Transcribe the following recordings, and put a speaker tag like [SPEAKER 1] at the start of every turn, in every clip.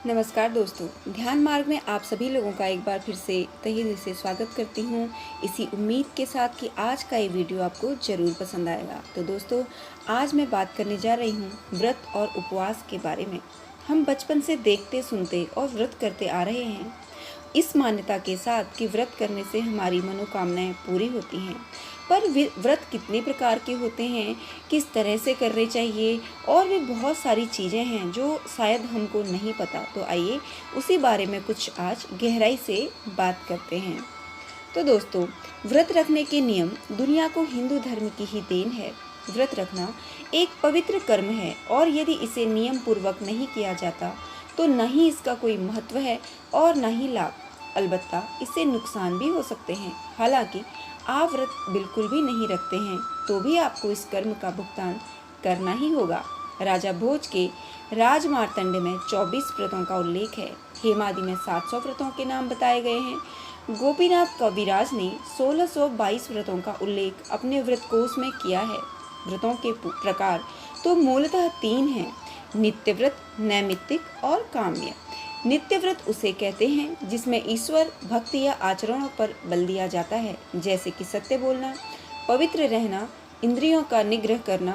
[SPEAKER 1] नमस्कार दोस्तों, ध्यान मार्ग में आप सभी लोगों का एक बार फिर से तहे दिल से स्वागत करती हूँ, इसी उम्मीद के साथ कि आज का ये वीडियो आपको ज़रूर पसंद आएगा। तो दोस्तों, आज मैं बात करने जा रही हूँ व्रत और उपवास के बारे में। हम बचपन से देखते सुनते और व्रत करते आ रहे हैं, इस मान्यता के साथ कि व्रत करने से हमारी मनोकामनाएं पूरी होती हैं। पर व्रत कितने प्रकार के होते हैं, किस तरह से करने चाहिए, और भी बहुत सारी चीज़ें हैं जो शायद हमको नहीं पता। तो आइए उसी बारे में कुछ आज गहराई से बात करते हैं। तो दोस्तों, व्रत रखने के नियम दुनिया को हिंदू धर्म की ही देन है। व्रत रखना एक पवित्र कर्म है और यदि इसे नियम पूर्वक नहीं किया जाता तो न ही इसका कोई महत्व है और न ही लाभ। अलबत्ता इससे नुकसान भी हो सकते हैं। हालांकि आप व्रत बिल्कुल भी नहीं रखते हैं तो भी आपको इस कर्म का भुगतान करना ही होगा। राजा भोज के राजमार्तंड में 24 व्रतों का उल्लेख है। हेमादि में 700 व्रतों के नाम बताए गए हैं। गोपीनाथ कविराज ने 1622 व्रतों का उल्लेख अपने व्रत कोश में किया है। व्रतों के प्रकार तो मूलतः 3 हैं: नित्य व्रत, नैमित्तिक और काम्य। नित्य व्रत उसे कहते हैं जिसमें ईश्वर भक्ति या आचरणों पर बल दिया जाता है, जैसे कि सत्य बोलना, पवित्र रहना, इंद्रियों का निग्रह करना,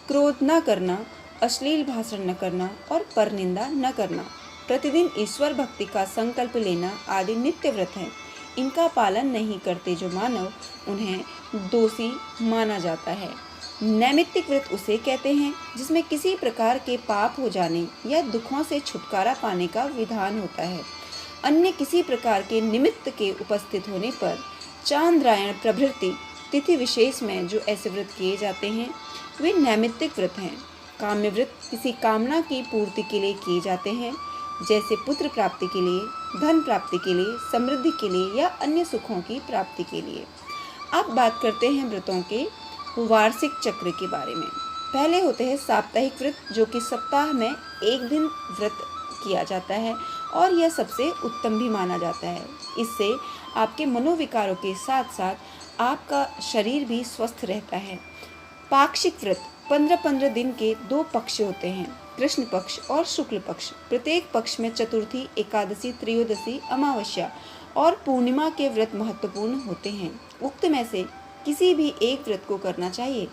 [SPEAKER 1] क्रोध न करना, अश्लील भाषण न करना और परनिंदा न करना। प्रतिदिन ईश्वर भक्ति का संकल्प लेना आदि नित्य व्रत हैं। इनका पालन नहीं करते जो मानव, उन्हें दोषी माना जाता है। नैमित्तिक व्रत उसे कहते हैं जिसमें किसी प्रकार के पाप हो जाने या दुखों से छुटकारा पाने का विधान होता है। अन्य किसी प्रकार के निमित्त के उपस्थित होने पर चांद्रायण प्रभृति तिथि विशेष में जो ऐसे व्रत किए जाते हैं वे नैमित्तिक व्रत हैं। काम्य व्रत किसी कामना की पूर्ति के लिए किए जाते हैं, जैसे पुत्र प्राप्ति के लिए, धन प्राप्ति के लिए, समृद्धि के लिए या अन्य सुखों की प्राप्ति के लिए। अब बात करते हैं व्रतों के वार्षिक चक्र के बारे में। पहले होते हैं साप्ताहिक व्रत, जो कि सप्ताह में एक दिन व्रत किया जाता है और यह सबसे उत्तम भी माना जाता है। इससे आपके मनोविकारों के साथ साथ आपका शरीर भी स्वस्थ रहता है। पाक्षिक व्रत 15-15 दिन के 2 पक्ष होते हैं, कृष्ण पक्ष और शुक्ल पक्ष। प्रत्येक पक्ष में चतुर्थी, एकादशी, त्रयोदशी, अमावस्या और पूर्णिमा के व्रत महत्वपूर्ण होते हैं। उक्त में से किसी भी एक व्रत को करना चाहिए।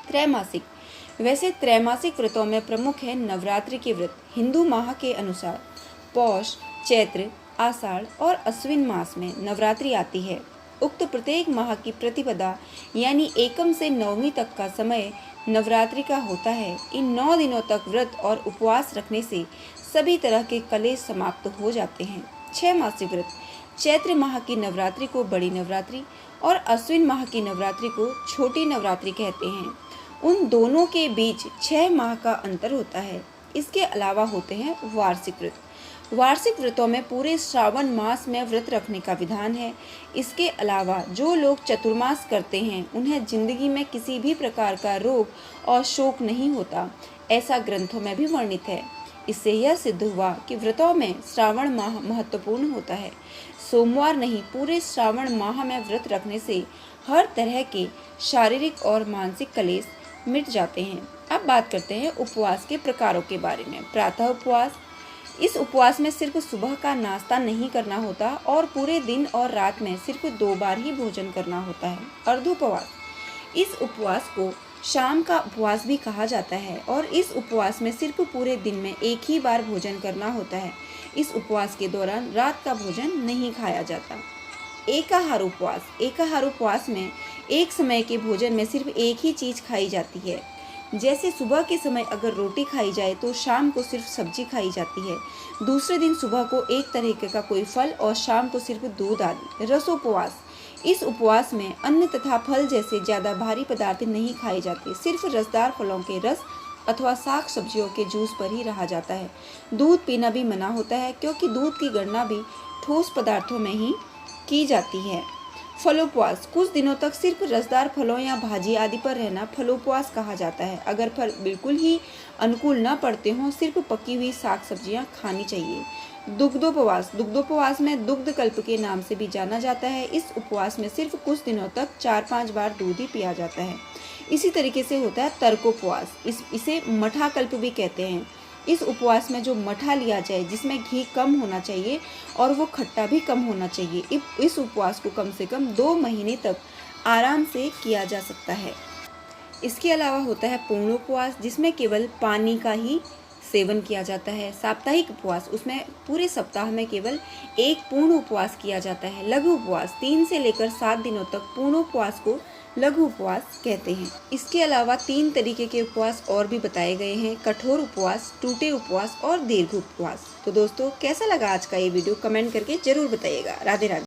[SPEAKER 1] त्रैमासिक, वैसे त्रैमासिक व्रतों में प्रमुख है नवरात्रि के व्रत। हिंदू माह के अनुसार पौष, चैत्र, आषाढ़ और अश्विन मास में नवरात्रि आती है। उक्त प्रत्येक माह की प्रतिपदा यानी एकम से नवमी तक का समय नवरात्रि का होता है। इन 9 दिनों तक व्रत और उपवास रखने से सभी तरह के कलेश समाप्त हो जाते हैं। 6 मासिक व्रत, चैत्र माह की नवरात्रि को बड़ी नवरात्रि और अश्विन माह की नवरात्रि को छोटी नवरात्रि कहते हैं। उन दोनों के बीच 6 माह का अंतर होता है। इसके अलावा होते हैं वार्षिक व्रत। वार्षिक व्रतों में पूरे श्रावण मास में व्रत रखने का विधान है। इसके अलावा जो लोग चतुर्मास करते हैं उन्हें जिंदगी में किसी भी प्रकार का रोग और शोक नहीं होता, ऐसा ग्रंथों में भी वर्णित है। इससे यह सिद्ध हुआ कि व्रतों में श्रावण माह महत्वपूर्ण होता है। सोमवार नहीं, पूरे श्रावण माह में व्रत रखने से हर तरह के शारीरिक और मानसिक कलेश मिट जाते हैं। अब बात करते हैं उपवास के प्रकारों के बारे में। प्रातः उपवास, इस उपवास में सिर्फ सुबह का नाश्ता नहीं करना होता और पूरे दिन और रात में सिर्फ 2 बार ही भोजन करना होता है। अर्धोपवास, इस उपवास को शाम का उपवास भी कहा जाता है और इस उपवास में सिर्फ पूरे दिन में एक ही बार भोजन करना होता है। इस उपवास के दौरान रात का भोजन नहीं खाया जाता। एकाहार उपवास, एकाहार उपवास में एक समय के भोजन में सिर्फ एक ही चीज खाई जाती है। जैसे सुबह के समय अगर रोटी खाई जाए तो शाम को सिर्फ सब्जी खाई जाती है। दूसरे दिन सुबह को एक तरीके का कोई फल और शाम को सिर्फ दूध आदि। रसोपवास, इस उपवास में अन्न तथा फल जैसे ज्यादा भारी पदार्थ नहीं खाए जाते, सिर्फ रसदार फलों के रस अथवा साग सब्जियों के जूस पर ही रहा जाता है। दूध पीना भी मना होता है क्योंकि दूध की गणना भी ठोस पदार्थों में ही की जाती है। फलोपवास, कुछ दिनों तक सिर्फ रसदार फलों या भाजी आदि पर रहना फलोपवास कहा जाता है। अगर फल बिल्कुल ही अनुकूल न पड़ते हों, सिर्फ पकी हुई साग सब्जियां खानी चाहिए। दुग्धोपवास, दुग्धोपवास में दुग्ध कल्प के नाम से भी जाना जाता है। इस उपवास में सिर्फ कुछ दिनों तक 4-5 बार दूध ही पिया जाता है। इसी तरीके से होता है तर्कोपवास, इसे मठाकल्प भी कहते हैं। इस उपवास में जो मठा लिया जाए जिसमें घी कम होना चाहिए और वो खट्टा भी कम होना चाहिए, इस उपवास को कम से कम 2 महीने तक आराम से किया जा सकता है। इसके अलावा होता है पूर्ण उपवास, जिसमें केवल पानी का ही सेवन किया जाता है। साप्ताहिक उपवास, उसमें पूरे सप्ताह में केवल एक पूर्ण उपवास किया जाता है। लघु उपवास 3 से लेकर 7 दिनों तक पूर्ण उपवास को लघु उपवास कहते हैं। इसके अलावा 3 तरीके के उपवास और भी बताए गए हैं: कठोर उपवास, टूटे उपवास और दीर्घ उपवास। तो दोस्तों, कैसा लगा आज का ये वीडियो कमेंट करके जरूर बताइएगा। राधे राधे।